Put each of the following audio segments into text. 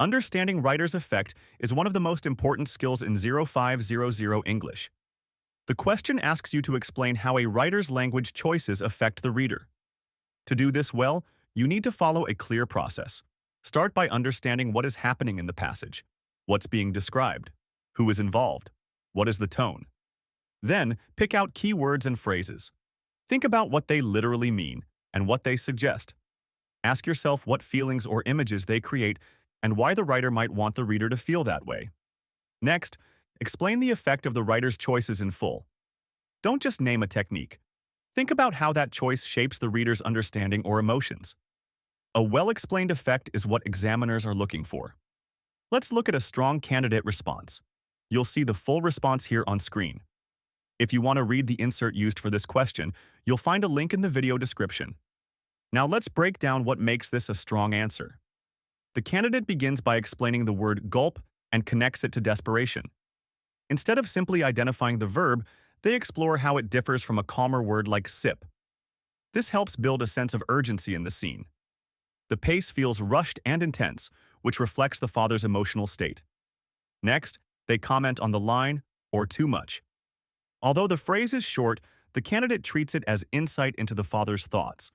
Understanding writer's effect is one of the most important skills in 0500 English. The question asks you to explain how a writer's language choices affect the reader. To do this well, you need to follow a clear process. Start by understanding what is happening in the passage, what's being described, who is involved, what is the tone. Then, pick out key words and phrases. Think about what they literally mean and what they suggest. Ask yourself what feelings or images they create and why the writer might want the reader to feel that way. Next, explain the effect of the writer's choices in full. Don't just name a technique. Think about how that choice shapes the reader's understanding or emotions. A well-explained effect is what examiners are looking for. Let's look at a strong candidate response. You'll see the full response here on screen. If you want to read the insert used for this question, you'll find a link in the video description. Now let's break down what makes this a strong answer. The candidate begins by explaining the word gulp and connects it to desperation. Instead of simply identifying the verb, they explore how it differs from a calmer word like sip. This helps build a sense of urgency in the scene. The pace feels rushed and intense, which reflects the father's emotional state. Next, they comment on the line, or too much. Although the phrase is short, the candidate treats it as insight into the father's thoughts.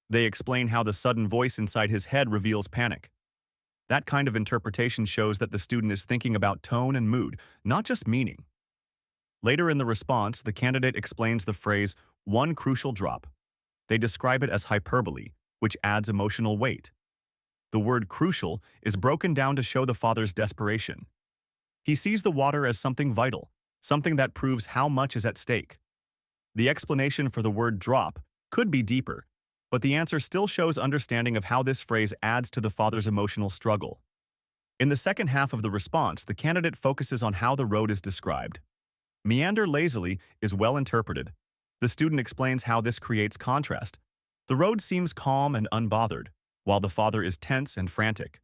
They explain how the sudden voice inside his head reveals panic. That kind of interpretation shows that the student is thinking about tone and mood, not just meaning. Later in the response, the candidate explains the phrase, one crucial drop. They describe it as hyperbole, which adds emotional weight. The word crucial is broken down to show the father's desperation. He sees the water as something vital, something that proves how much is at stake. The explanation for the word drop could be deeper, but the answer still shows understanding of how this phrase adds to the father's emotional struggle. In the second half of the response, the candidate focuses on how the road is described. Meander lazily is well interpreted. The student explains how this creates contrast. The road seems calm and unbothered, while the father is tense and frantic.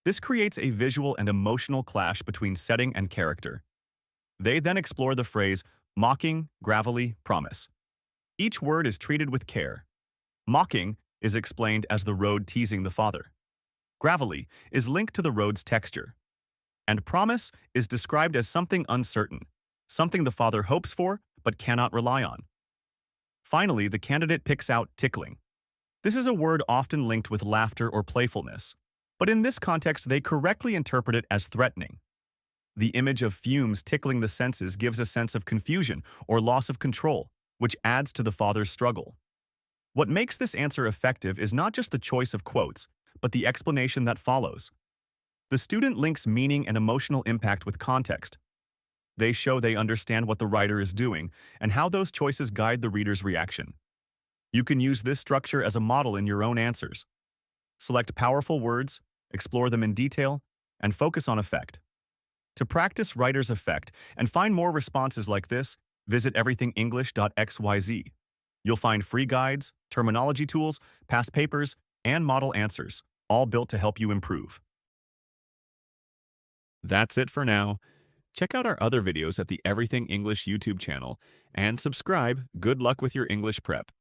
This creates a visual and emotional clash between setting and character. They then explore the phrase, mocking, gravelly, promise. Each word is treated with care. Mocking is explained as the road teasing the father. Gravelly is linked to the road's texture. And promise is described as something uncertain, something the father hopes for but cannot rely on. Finally, the candidate picks out tickling. This is a word often linked with laughter or playfulness, but in this context they correctly interpret it as threatening. The image of fumes tickling the senses gives a sense of confusion or loss of control, which adds to the father's struggle. What makes this answer effective is not just the choice of quotes, but the explanation that follows. The student links meaning and emotional impact with context. They show they understand what the writer is doing and how those choices guide the reader's reaction. You can use this structure as a model in your own answers. Select powerful words, explore them in detail, and focus on effect. To practice writer's effect and find more responses like this, visit everythingenglish.xyz. You'll find free guides, terminology tools, past papers, and model answers, all built to help you improve. That's it for now. Check out our other videos at the Everything English YouTube channel and subscribe. Good luck with your English prep.